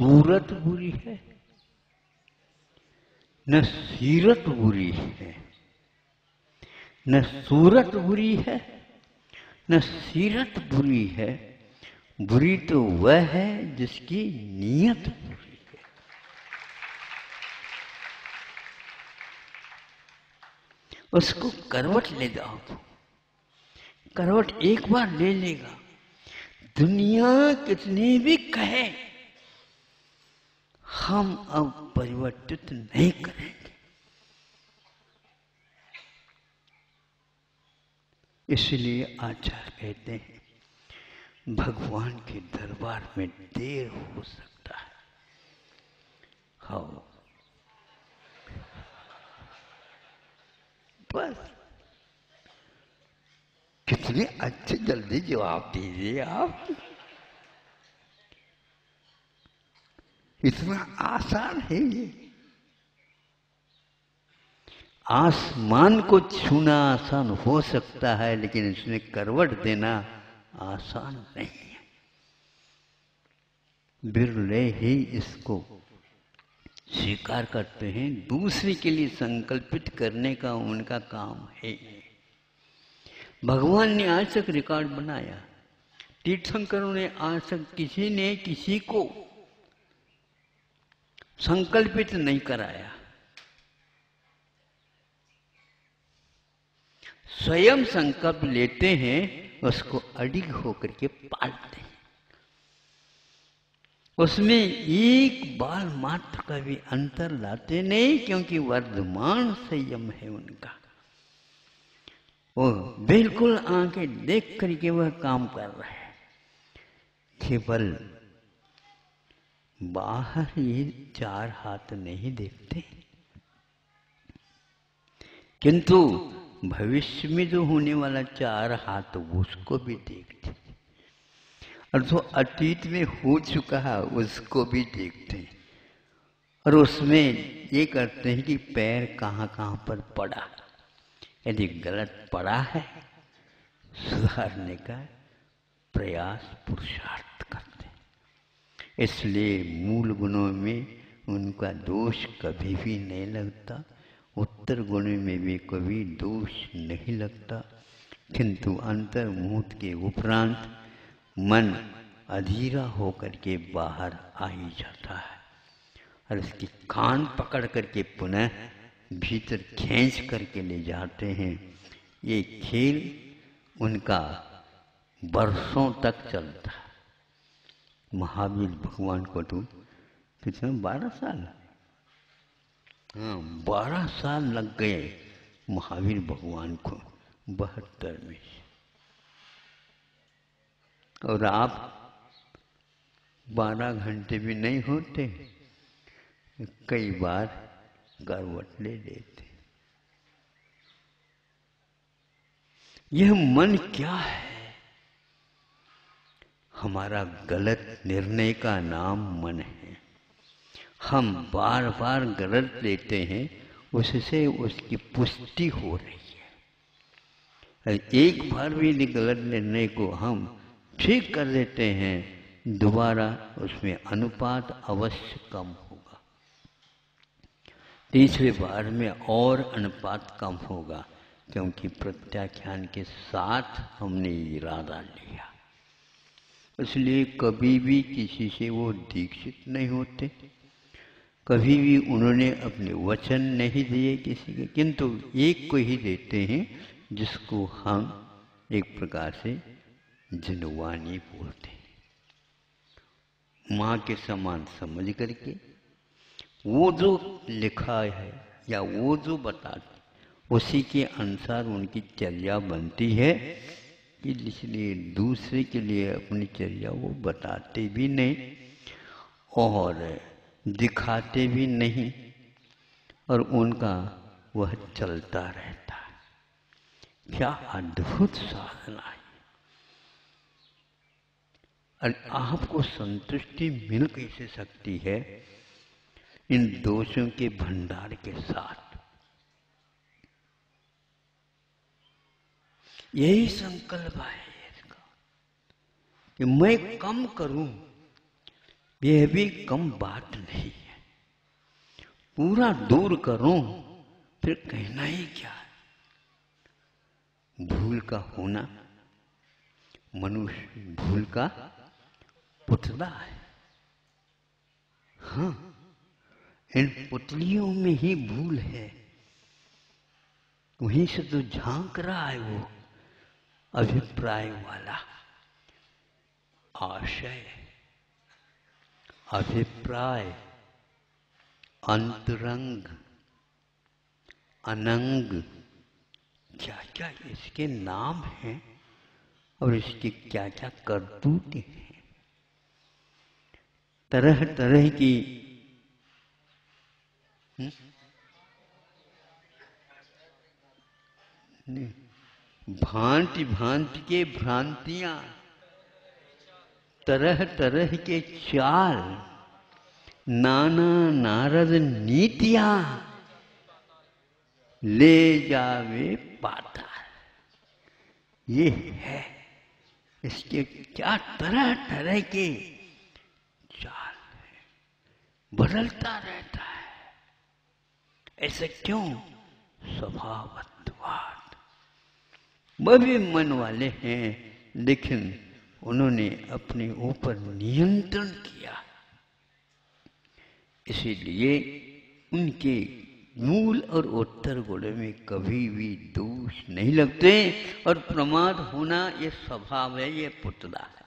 सूरत बुरी है न सीरत बुरी है, न सूरत बुरी है न सीरत बुरी है, बुरी तो वह है जिसकी नीयत बुरी है। उसको करवट ले जाओ तो करवट एक बार ले लेगा, दुनिया कितनी भी कहे हम अब परिवर्तित नहीं करेंगे। इसलिए आचार्य कहते हैं भगवान के दरबार में देर हो सकता है। हाँ बस कितने अच्छे जल्दी जवाब दीजिए आप, इतना आसान है ये। आसमान को छूना आसान हो सकता है लेकिन इसमें करवट देना आसान नहीं है। बिरले ही इसको स्वीकार करते हैं, दूसरे के लिए संकल्पित करने का उनका काम है। भगवान ने आज तक रिकॉर्ड बनाया, तीर्थंकरों ने आज तक किसी ने किसी को संकल्पित नहीं कराया, स्वयं संकल्प लेते हैं, उसको अडिग होकर के पालते हैं। उसमें एक बाल मात्र का भी अंतर लाते नहीं, क्योंकि वर्धमान संयम है उनका। वो बिल्कुल आंखें देख करके वह काम कर रहे हैं। केवल बाहर ये चार हाथ नहीं देखते, किंतु भविष्य में जो होने वाला चार हाथ उसको भी देखते, और जो अतीत में हो चुका है उसको भी देखते हैं, और उसमें ये करते हैं कि पैर कहाँ कहाँ पर पड़ा, यदि गलत पड़ा है सुधारने का प्रयास पुरुषार्थ करते हैं। इसलिए मूल गुणों में उनका दोष कभी भी नहीं लगता, उत्तर गुण में भी कभी दोष नहीं लगता, किंतु अंतर्मुहूर्त के उपरांत मन अधीरा होकर के बाहर आ ही जाता है, और इसकी कान पकड़ करके पुनः भीतर खींच करके ले जाते हैं। ये खेल उनका वर्षों तक चलता है। महावीर भगवान को तो कितना 12 साल, हाँ 12 साल लग गए महावीर भगवान को 72 में, और आप 12 घंटे भी नहीं होते, कई बार करवट ले लेते। यह मन क्या है? हमारा गलत निर्णय का नाम मन है। हम बार बार गलत लेते हैं, उससे उसकी पुष्टि हो रही है। एक बार भी यदि गलत निर्णय को हम ठीक कर देते हैं, दोबारा उसमें अनुपात अवश्य कम होगा, तीसरे बार में और अनुपात कम होगा, क्योंकि प्रत्याख्यान के साथ हमने इरादा लिया। इसलिए कभी भी किसी से वो दीक्षित नहीं होते, कभी भी उन्होंने अपने वचन नहीं दिए किसी के, किंतु एक को ही देते हैं जिसको हम एक प्रकार से जिनवानी बोलते हैं। माँ के समान समझ करके वो जो लिखा है या वो जो बताते उसी के अनुसार उनकी चर्या बनती है, इसलिए दूसरे के लिए अपनी चर्या वो बताते भी नहीं और दिखाते भी नहीं, और उनका वह चलता रहता है। क्या अद्भुत साधना है! और आपको संतुष्टि मिल कैसे सकती है इन दोषों के भंडार के साथ? यही संकल्प है इसका कि मैं कम करूं, यह भी कम बात नहीं है। पूरा दूर करो फिर कहना ही क्या है। भूल का होना, मनुष्य भूल का पुतला है। हाँ, इन पुतलियों में ही भूल है। वहीं से तो झांक रहा है वो अभिप्राय वाला। आशय, अभिप्राय, अंतरंग, अनंग, क्या क्या इसके नाम हैं और इसकी क्या क्या करतूतें हैं। तरह तरह की भांति भांति के भ्रांतियां, तरह तरह के चाल, नाना नारद नीतियां ले जावे पाता। ये है इसके क्या तरह तरह के चाल है, बदलता रहता है। ऐसे क्यों? स्वभावत्वात्। वह भी मन वाले हैं, लेकिन उन्होंने अपने ऊपर नियंत्रण किया, इसीलिए उनके मूल और उत्तर गुण में कभी भी दोष नहीं लगते। और प्रमाद होना ये स्वभाव है, ये पुतला है।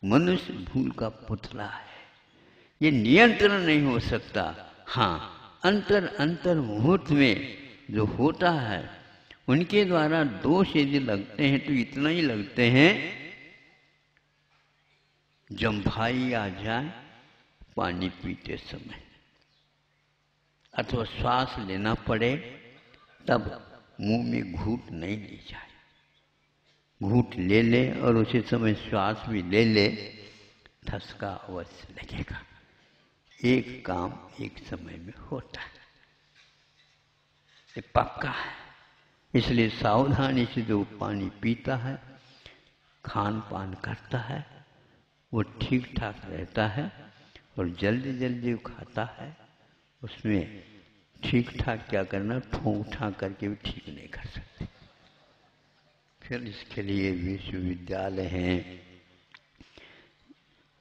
मनुष्य भूल का पुतला है, ये नियंत्रण नहीं हो सकता। हाँ, अंतर अंतर मुहूर्त में जो होता है उनके द्वारा दोष यदि लगते हैं तो इतना ही लगते हैं, जम्भाई आ जाए पानी पीते समय, अथवा श्वास लेना पड़े तब मुंह में घूंट नहीं ली जाए। घूंट ले ले और उसी समय श्वास भी ले ले, ठसका अवश्य लगेगा। एक काम एक समय में होता है, ये पक्का है। इसलिए सावधानी से जो पानी पीता है, खान पान करता है, वो ठीक ठाक रहता है। और जल्दी जल्दी खाता है, उसमें ठीक ठाक क्या करना, ठोंक ठाक करके भी ठीक नहीं कर सकते। फिर इसके लिए विश्वविद्यालय हैं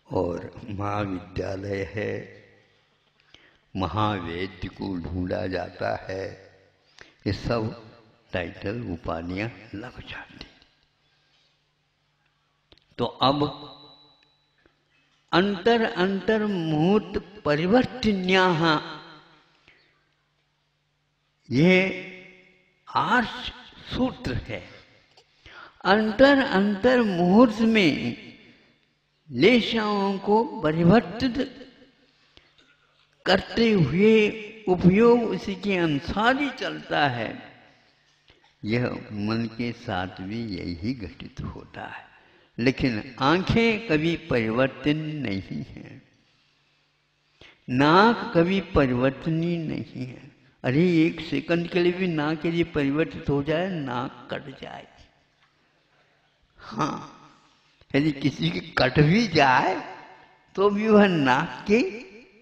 और महाविद्यालय है, महावेद्य को ढूंढा जाता है। ये सब टाइटल उपाधियां लग जाती। तो अब अंतर अंतर मुहूर्त परिवर्तन्याः, ये आर्ष सूत्र है। अंतर अंतर मुहूर्त में लेशाओं को परिवर्तित करते हुए उपयोग उसी के अनुसार ही चलता है। यह मन के साथ भी यही घटित होता है। लेकिन आंखें कभी परिवर्तन नहीं है, नाक कभी परिवर्तनीय नहीं है। अरे एक सेकंड के लिए भी नाक यदि परिवर्तित हो जाए, नाक कट जाए। हाँ, यदि किसी की कट भी जाए तो भी वह नाक की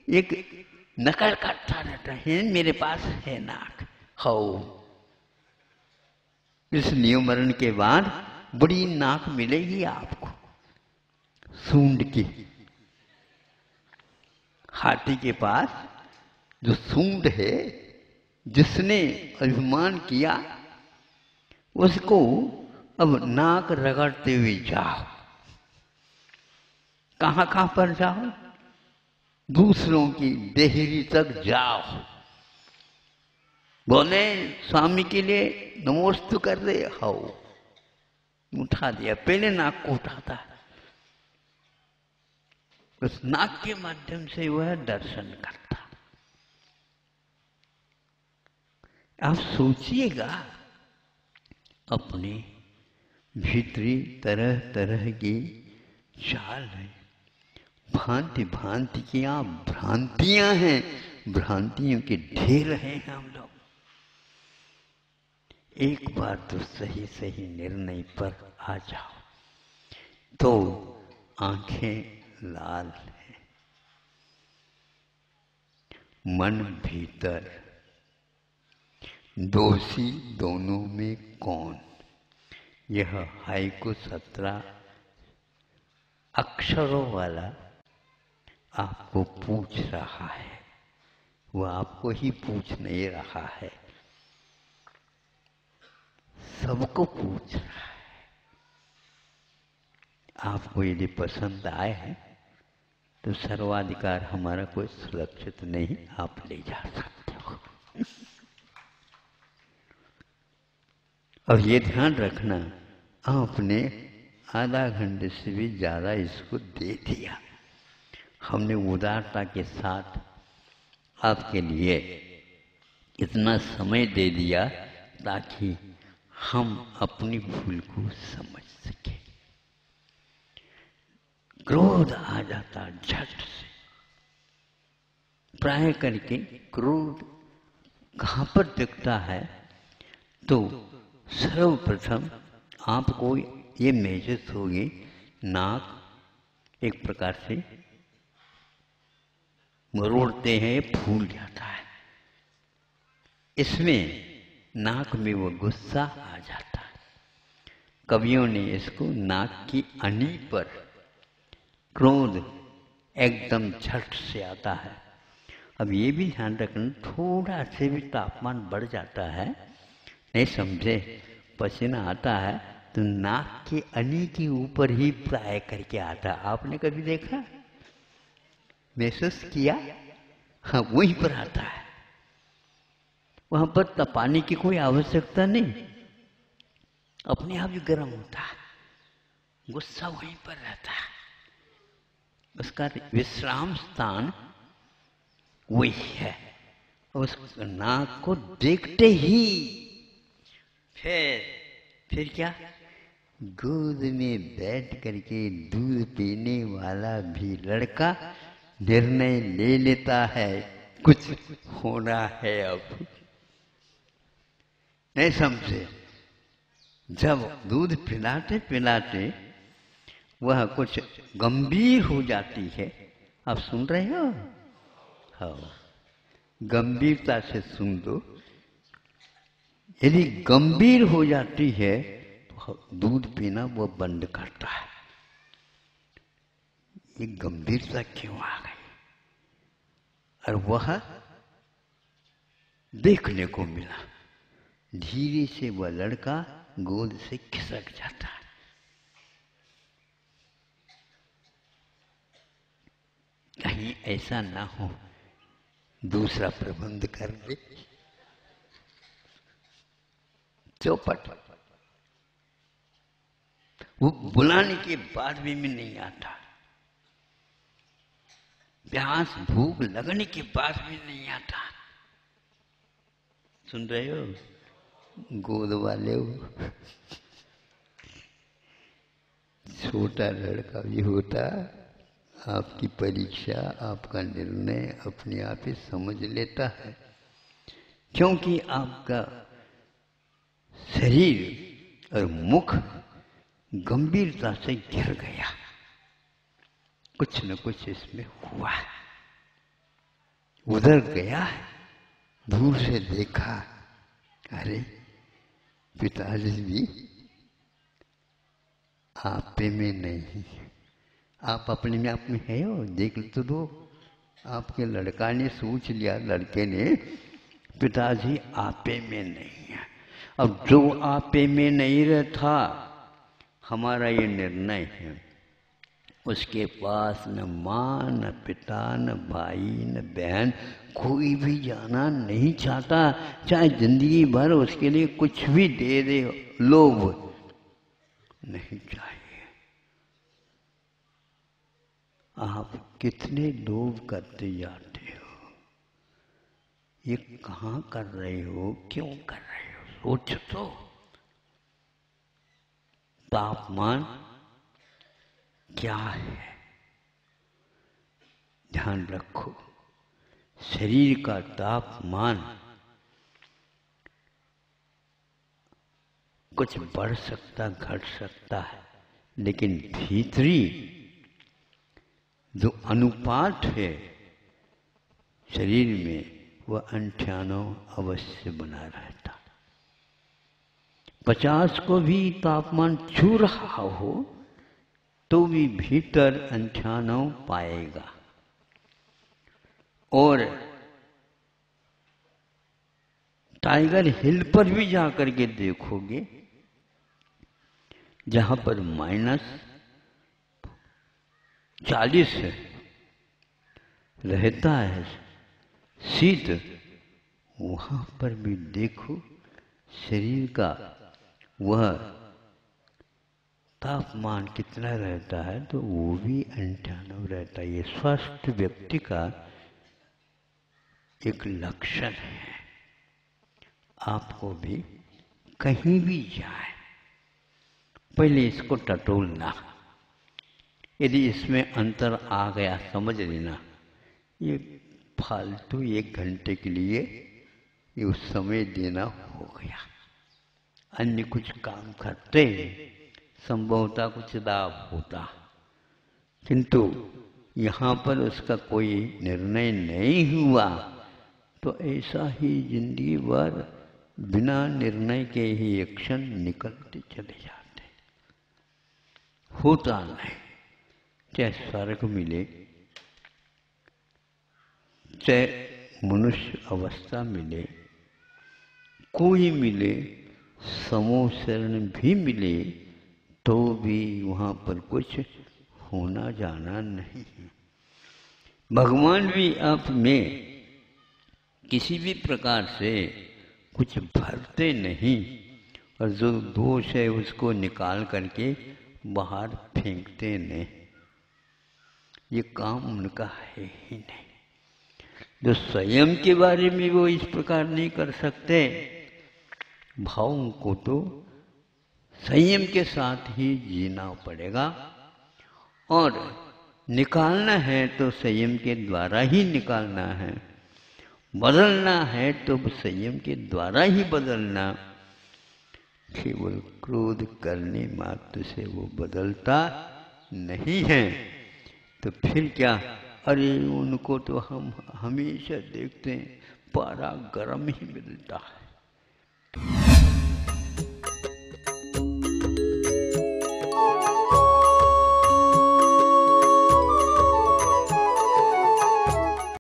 एक नकल करता रहता है, मेरे पास है नाक। हो, इस नियम मरण के बाद बड़ी नाक मिलेगी आपको, सूंड की। हाथी के पास जो सूंड है, जिसने अभिमान किया, उसको अब नाक रगड़ते हुए जाओ। कहां कहां पर जाओ? दूसरों की देहरी तक जाओ। बोले स्वामी के लिए नमोस्तु कर दे, हो उठा दिया। पहले नाक को उठाता है, उस नाक के माध्यम से वह दर्शन करता। आप सोचिएगा, अपने भीतरी तरह तरह की चाल है, भांति भांति की आप भ्रांतियां हैं, भ्रांतियों के ढेर हैं हम लोग। एक बार तो सही सही निर्णय पर आ जाओ तो आंखें लाल हैं, मन भीतर, दोषी दोनों में कौन। यह हाइकु 17 अक्षरों वाला आपको पूछ रहा है, वो आपको ही पूछ नहीं रहा है, सबको पूछ रहा है। आपको यदि पसंद आए है तो सर्वाधिकार हमारा कोई सुरक्षित नहीं, आप ले जा सकते हो। और ये ध्यान रखना, आपने आधा घंटे से भी ज़्यादा इसको दे दिया। हमने उदारता के साथ आपके लिए इतना समय दे दिया ताकि हम अपनी भूल को समझ सके। क्रोध आ जाता झट से, प्राय करके क्रोध कहाँ पर दिखता है तो सर्वप्रथम आपको ये महसूस होगी, नाक एक प्रकार से मरोड़ते हैं, फूल जाता है, इसमें नाक में वो गुस्सा आ जाता है। कवियों ने इसको नाक की अनी पर क्रोध एकदम झट से आता है। अब ये भी ध्यान रखना, थोड़ा से भी तापमान बढ़ जाता है, नहीं समझे, पसीना आता है तो नाक के अनी के ऊपर ही प्राय करके आता है। आपने कभी देखा, महसूस किया? हाँ, वहीं पर आता है, वहां पर तपाने की कोई आवश्यकता नहीं, अपने आप ही गर्म होता है, गुस्सा वहीं पर रहता है, उसका विश्राम स्थान वही है। उस नाक को देखते ही फिर क्या, गोद में बैठ करके दूध पीने वाला भी लड़का निर्णय ले लेता है, कुछ होना है अब, नहीं समझे। जब दूध पिलाते पिलाते वह कुछ गंभीर हो जाती है, आप सुन रहे हो? हाँ, गंभीरता से सुन दो। यदि गंभीर हो जाती है तो दूध पीना वो बंद करता है। ये गंभीरता क्यों आ गई? और वह देखने को मिला, धीरे से वह लड़का गोद से खिसक जाता है। कहीं ऐसा ना हो दूसरा प्रबंध कर दे, चौपट। वो बुलाने के बाद भी मैं नहीं आता, प्यास भूख लगने के बाद भी नहीं आता। सुन रहे हो गोद वाले हो? छोटा लड़का भी होता, आपकी परीक्षा, आपका निर्णय अपने आप ही समझ लेता है, क्योंकि आपका शरीर और मुख गंभीरता से घिर गया, कुछ न कुछ इसमें हुआ। उधर गया, दूर से देखा, अरे पिताजी भी आपे में नहीं, आप अपने में आप में है हो, देख तो दो। आपके लड़का ने सोच लिया, लड़के ने, पिताजी आपे में नहीं है। अब जो आपे में नहीं रहता, हमारा ये निर्णय है, उसके पास न माँ न पिता न भाई न बहन कोई भी जाना नहीं चाहता, चाहे जिंदगी भर उसके लिए कुछ भी दे दे, लोभ नहीं चाहिए। आप कितने लोभ करते जाते हो, ये कहाँ कर रहे हो, क्यों कर रहे हो, सोच तो। तापमान क्या है, ध्यान रखो। शरीर का तापमान कुछ बढ़ सकता, घट सकता है, लेकिन भीतरी जो अनुपात है शरीर में वह 98 अवश्य बना रहता। 50 को भी तापमान छू रहा हो तो भी भीतर 98 पाएगा। और टाइगर हिल पर भी जाकर के देखोगे, जहां पर -40 रहता है शीत, वहां पर भी देखो शरीर का वह तापमान कितना रहता है, तो वो भी 98 रहता है। ये स्वस्थ व्यक्ति का एक लक्षण है। आपको भी कहीं भी जाए पहले इसको टटोलना, यदि इसमें अंतर आ गया समझ लेना ये फालतू 1 घंटे के लिए ये उस समय देना हो गया। अन्य कुछ काम करते संभवतः कुछ लाभ होता, किंतु यहाँ पर उसका कोई निर्णय नहीं हुआ तो ऐसा ही जिंदगी भर बिना निर्णय के ही एक्शन निकलते चले जाते। होता नहीं, चाहे स्वर्ग मिले चाहे मनुष्य अवस्था मिले, कोई मिले, समूह शरण भी मिले, तो भी वहाँ पर कुछ होना जाना नहीं है। भगवान भी आप में किसी भी प्रकार से कुछ भरते नहीं, और जो दोष है उसको निकाल करके बाहर फेंकते नहीं। ये काम उनका है ही नहीं। जो स्वयं के बारे में वो इस प्रकार नहीं कर सकते, भावों को तो संयम के साथ ही जीना पड़ेगा, और निकालना है तो संयम के द्वारा ही निकालना है, बदलना है तो संयम के द्वारा ही बदलना। केवल क्रोध करने मात्र से वो बदलता नहीं है। तो फिर क्या, अरे उनको तो हम हमेशा देखते हैं पारा गर्म ही मिलता है।